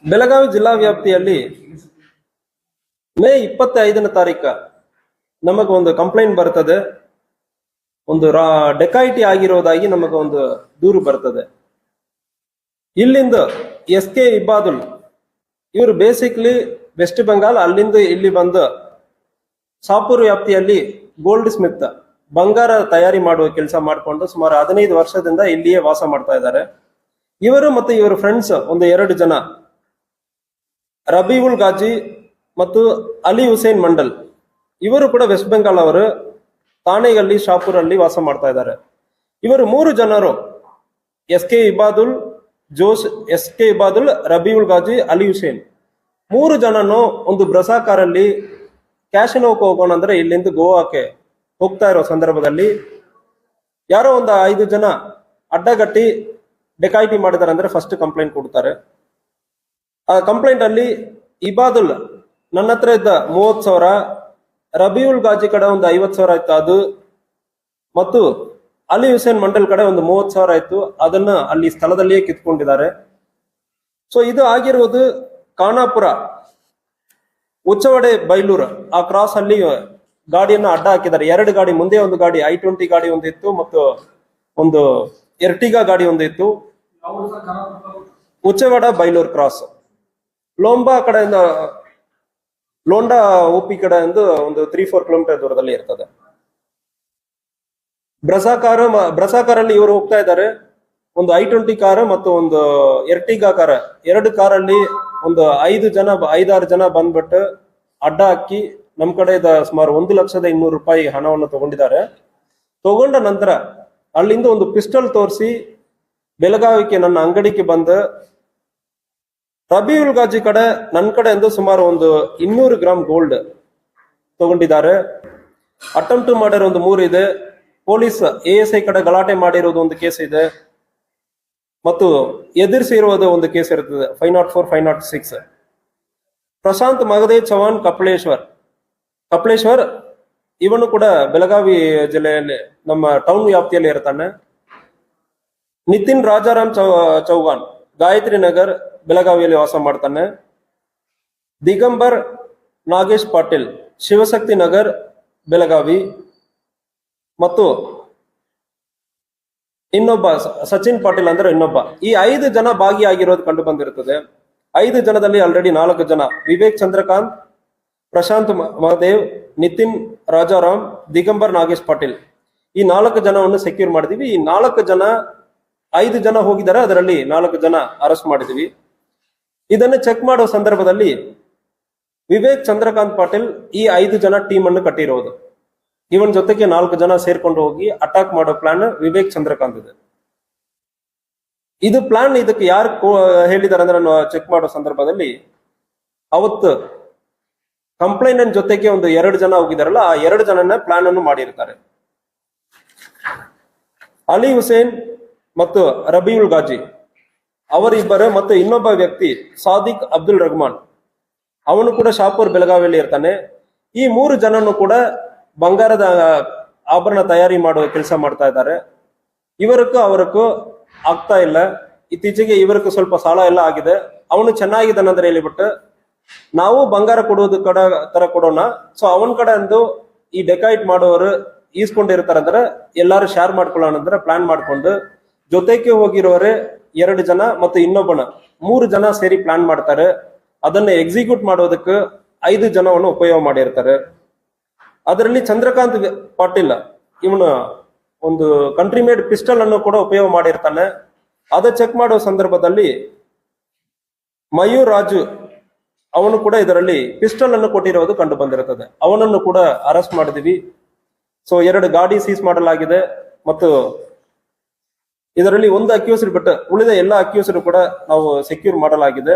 ಬೆಳಗಾವಿ ಜಿಲ್ಲಾ ವ್ಯಾಪ್ತಿಯಲ್ಲಿ ಮೇ 25ನೇ ತಾರೀಕು ನಮಗೆ ಒಂದು ಕಂಪ್ಲೇಂಟ್ ಬರ್ತದೆ. ಒಂದು ಡೆಕಾಯಿಟಿ ಆಗಿರೋದಾಗಿ ನಮಗೆ ಒಂದು ದೂರು ಬರ್ತದೆ. ಇಲ್ಲಿಂದ SK ಇಬಾದುಲ್ ಇವರು ಬೇಸಿಕ್ಲಿ ವೆಸ್ಟ್ ಬೆಂಗಾಲ್, ಅಲ್ಲಿಂದ ಇಲ್ಲಿ ಬಂದು ಶಾಪುರ್ ವ್ಯಾಪ್ತಿಯಲ್ಲಿ ಗೋಲ್ಡ್ ಸ್ಮಿತ್ ಬಂಗಾರ ತಯಾರಿ ಮಾಡುವ ಕೆಲಸ ಮಾಡಿಕೊಂಡು ಸುಮಾರು 15 ವರ್ಷದಿಂದ ಇಲ್ಲಿಯೇ ವಾಸ ಮಾಡ್ತಾ ಇದ್ದಾರೆ. ಇವರು ಮತ್ತು ಇವರ ಫ್ರೆಂಡ್ಸ್ ಒಂದು 2 ಜನ, ರಬೀವುಲ್ ಗಾಜಿ ಮತ್ತು ಅಲಿ ಹುಸೇನ್ ಮಂಡಲ್, ಇವರು ಕೂಡ ವೆಸ್ಟ್ ಬೆಂಗಾಲ್ ಅವರು, ತಾಣೆಗಲ್ಲಿ ಶಾಪುರ್ ಅಲ್ಲಿ ವಾಸ ಮಾಡ್ತಾ ಇದ್ದಾರೆ. ಇವರು 3 ಜನರು SK ಇಬಾದುಲ್, SK ಇಬಾದುಲ್, ರಬೀವುಲ್ ಗಾಜಿ, ಅಲಿ ಹುಸೇನ್ 3 ಜನನು ಒಂದು ಬ್ರಸಾ ಕಾರಲ್ಲಿ ಕ್ಯಾಶಿನೋಕ್ಕೆ ಹೋಗೋಣ ಅಂದ್ರೆ ಇಲ್ಲಿಂದ ಗೋವಾಕ್ಕೆ ಹೋಗ್ತಾ ಇರೋ ಸಂದರ್ಭದಲ್ಲಿ ಯಾರೋ ಒಂದು 5 ಜನ ಅಡ್ಡಗಟ್ಟಿ ಡೆಕಾಯಿಟಿ ಮಾಡಿದಾರೆ ಅಂದ್ರೆ ಫಸ್ಟ್ ಕಂಪ್ಲೇಂಟ್ ಕೊಡ್ತಾರೆ. ಆ ಕಂಪ್ಲೇಂಟ್ ಅಲ್ಲಿ ಇಬಾದುಲ್ ನನ್ನ ಹತ್ರ ಇದ್ದ 30,000, ರಬೀವುಲ್ ಗಾಜಿ ಕಡೆ ಒಂದು 50,000 ಇತ್ತು ಅದು, ಮತ್ತು ಅಲಿ ಹುಸೇನ್ ಮಂಡಲ್ ಕಡೆ ಒಂದು 30,000 ಇತ್ತು, ಅದನ್ನ ಅಲ್ಲಿ ಸ್ಥಳದಲ್ಲಿಯೇ ಕಿತ್ಕೊಂಡಿದ್ದಾರೆ. ಸೊ ಇದು ಆಗಿರುವುದು ಖಾನಾಪುರ ಉಚ್ಚವಡೆ ಬೈಲೂರು ಆ ಕ್ರಾಸ್ ಅಲ್ಲಿ ಗಾಡಿಯನ್ನು ಅಡ್ಡ ಹಾಕಿದ್ದಾರೆ. 2 ಗಾಡಿ, ಮುಂದೆ ಒಂದು ಗಾಡಿ I-20 ಗಾಡಿ ಒಂದು ಇತ್ತು ಮತ್ತು ಒಂದು ಎರ್ಟಿಗಾ ಗಾಡಿ ಒಂದು ಇತ್ತು. ಉಚ್ಚವಡ ಬೈಲೂರು ಕ್ರಾಸ್ ಲೋಂಬಾ ಕಡೆಯಿಂದ, ಲೋಂಡಾ OP ಕಡೆಯಿಂದ ಒಂದು 3-4 ಕಿಲೋಮೀಟರ್ ದೂರದಲ್ಲಿ ಇರ್ತದೆ. ಬ್ರಸಾ ಕಾರಲ್ಲಿ ಇವರು ಹೋಗ್ತಾ ಇದ್ದಾರೆ. ಒಂದು I-20 ಕಾರ್ ಮತ್ತು ಒಂದು ಎರ್ಟಿಗಾ ಕಾರ್, 2 ಕಾರಲ್ಲಿ ಒಂದು 5-6 ಜನ ಬಂದ್ಬಿಟ್ಟು ಅಡ್ಡ ಹಾಕಿ ನಮ್ ಕಡೆ ಸುಮಾರು 1,200,000 ರೂಪಾಯಿ ಹಣವನ್ನು ತಗೊಂಡಿದ್ದಾರೆ. ತಗೊಂಡ ನಂತರ ಅಲ್ಲಿಂದ ಒಂದು ಪಿಸ್ಟಲ್ ತೋರಿಸಿ ಬೆಳಗಾವಿಗೆ ನನ್ನ ಅಂಗಡಿಗೆ ಬಂದು ರಬೀವುಲ್ ಗಾಜಿ ಕಡೆ ನನ್ನ ಕಡೆ ಎಂದು ಸುಮಾರು ಒಂದು 200 ಗ್ರಾಮ್ ಗೋಲ್ಡ್ ತಗೊಂಡಿದ್ದಾರೆ. ಅಟೆಂಪ್ಟ್ ಮಾಡಿರೋ ಒಂದು 3 ಇದೆ. ಪೊಲೀಸ್ ASI ಕಡೆ ಗಲಾಟೆ ಮಾಡಿರೋದು ಒಂದು ಕೇಸ್ ಇದೆ, ಮತ್ತು ಎದುರಿಸಿರುವುದು ಒಂದು ಕೇಸ್ ಇರ್ತದೆ 504, 506. ಪ್ರಶಾಂತ್ ಮಗದೇ ಚವಾಣ್ ಕಪ್ಲೇಶ್ವರ್ ಇವನು ಕೂಡ ಬೆಳಗಾವಿ ಜಿಲ್ಲೆಯಲ್ಲಿ ನಮ್ಮ ಟೌನ್ ವ್ಯಾಪ್ತಿಯಲ್ಲಿ ಇರ್ತಾನೆ. ನಿತಿನ್ ರಾಜಾರಾಮ್ ಚೌಹಾಣ್ ಗಾಯತ್ರಿ ನಗರ್ ಬೆಳಗಾವಿಯಲ್ಲಿ ವಾಸ ಮಾಡ್ತಾನೆ. ದಿಗಂಬರ್ ನಾಗೇಶ್ ಪಾಟೀಲ್ ಶಿವಶಕ್ತಿ ನಗರ್ ಬೆಳಗಾವಿ, ಮತ್ತು ಇನ್ನೊಬ್ಬ ಸಚಿನ್ ಪಾಟೀಲ್ ಅಂದ್ರೆ ಇನ್ನೊಬ್ಬ. ಈ 5 ಜನ ಭಾಗಿಯಾಗಿರೋದು ಕಂಡು ಬಂದಿರುತ್ತದೆ. 5 ಜನದಲ್ಲಿ ಆಲ್ರೆಡಿ 4 ಜನ, ವಿವೇಕ್ ಚಂದ್ರಕಾಂತ್, ಪ್ರಶಾಂತ್ ಮಹದೇವ್, ನಿತಿನ್ ರಾಜಾರಾಮ್, ದಿಗಂಬರ್ ನಾಗೇಶ್ ಪಾಟೀಲ್, ಈ 4 ಜನವನ್ನು ಸೆಕ್ಯೂರ್ ಮಾಡಿದೀವಿ. ಈ 4 ಜನ, 5 ಜನ ಹೋಗಿದ್ದಾರೆ, ಅದರಲ್ಲಿ 4 ಜನ ಅರೆಸ್ಟ್ ಮಾಡಿದೀವಿ. ಇದನ್ನು ಚೆಕ್ ಮಾಡೋ ಸಂದರ್ಭದಲ್ಲಿ ವಿವೇಕ್ ಚಂದ್ರಕಾಂತ್ ಪಾಟೀಲ್ ಈ 5 ಜನ ಟೀಮ್ ಅನ್ನು ಕಟ್ಟಿರೋದು. ಇವನ್ ಜೊತೆಗೆ 4 ಜನ ಸೇರ್ಕೊಂಡು ಹೋಗಿ ಅಟ್ಯಾಕ್ ಮಾಡೋ ಪ್ಲಾನ್ ವಿವೇಕ್ ಚಂದ್ರಕಾಂತ್ ಇದೆ. ಇದು ಪ್ಲಾನ್ ಇದಕ್ಕೆ ಯಾರು ಹೇಳಿದಾರೆ ಅಂದ್ರೆ, ನಾನು ಚೆಕ್ ಮಾಡೋ ಸಂದರ್ಭದಲ್ಲಿ ಅವತ್ತು ಕಂಪ್ಲೇಂಟ್ ಜೊತೆಗೆ ಒಂದು 2 ಜನ ಹೋಗಿದಾರಲ್ಲ, ಆ 2 ಜನನ ಪ್ಲಾನ್ ಅನ್ನು ಮಾಡಿರ್ತಾರೆ. ಅಲಿ ಹುಸೇನ್ ಮತ್ತು ರಬೀವುಲ್ ಗಾಜಿ ಅವರಿಬ್ಬರು, ಮತ್ತು ಇನ್ನೊಬ್ಬ ವ್ಯಕ್ತಿ ಸಾದಿಕ್ ಅಬ್ದುಲ್ ರಹಮಾನ್, ಅವನು ಕೂಡ ಶಾಪುರ್ ಬೆಳಗಾವಿಯಲ್ಲಿ ಇರ್ತಾನೆ. ಈ 3 ಜನನು ಕೂಡ ಬಂಗಾರದ ಆಭರಣ ತಯಾರಿ ಮಾಡುವ ಕೆಲಸ ಮಾಡ್ತಾ ಇದ್ದಾರೆ. ಅವರಕ್ಕೂ ಆಗ್ತಾ ಇಲ್ಲ. ಇತ್ತೀಚೆಗೆ ಇವರಕ್ಕೂ ಸ್ವಲ್ಪ ಸಾಲ ಎಲ್ಲ ಆಗಿದೆ. ಅವನು ಚೆನ್ನಾಗಿದ್ದಾನಂದ್ರೆ ಹೇಳಿಬಿಟ್ಟು ನಾವು ಬಂಗಾರ ಕೊಡುವುದು ತರ ಕೊಡೋಣ, ಸೊ ಅವನ ಕಡೆ ಅಂದು ಈ ಡೆಕಾಯಿಟ್ ಮಾಡುವವರು ಈಸ್ಕೊಂಡಿರ್ತಾರಂದ್ರೆ ಎಲ್ಲಾರು ಶೇರ್ ಮಾಡ್ಕೊಳ್ಳೋಣ ಅಂದ್ರೆ ಪ್ಲಾನ್ ಮಾಡ್ಕೊಂಡು ಜೊತೆಗೆ ಹೋಗಿರೋರೆ 2 ಜನ ಮತ್ತು ಇನ್ನೊಬ್ಬನ 3 ಜನ ಸೇರಿ ಪ್ಲಾನ್ ಮಾಡ್ತಾರೆ. ಅದನ್ನ ಎಕ್ಸಿಕ್ಯೂಟ್ ಮಾಡೋದಕ್ಕೆ 5 ಜನವನ್ನು ಉಪಯೋಗ ಮಾಡಿರ್ತಾರೆ. ಅದರಲ್ಲಿ ಚಂದ್ರಕಾಂತ್ ಪಾಟೀಲ್ ಇವನು ಒಂದು ಕಂಟ್ರಿ ಮೇಡ್ ಪಿಸ್ಟಲ್ ಅನ್ನು ಕೂಡ ಉಪಯೋಗ ಮಾಡಿರ್ತಾನೆ. ಅದ ಚೆಕ್ ಮಾಡೋ ಸಂದರ್ಭದಲ್ಲಿ ಮಯೂರ್ ರಾಜು ಅವನು ಕೂಡ ಇದರಲ್ಲಿ ಪಿಸ್ಟಲ್ ಅನ್ನು ಕೊಟ್ಟಿರೋದು ಕಂಡು ಬಂದಿರುತ್ತದೆ. ಅವನನ್ನು ಕೂಡ ಅರೆಸ್ಟ್ ಮಾಡಿದೀವಿ. ಸೊ 2 ಗಾಡಿ ಸೀಸ್ ಮಾಡಲಾಗಿದೆ, ಮತ್ತು ಇದರಲ್ಲಿ ಒಂದು ಅಕ್ಯೂಸ್ಡ್ ಬಿಟ್ಟು ಉಳಿದ ಎಲ್ಲ ಅಕ್ಯೂಸ್ಡ್ ಕೂಡ ನಾವು ಸೆಕ್ಯೂರ್ ಮಾಡಲಾಗಿದೆ.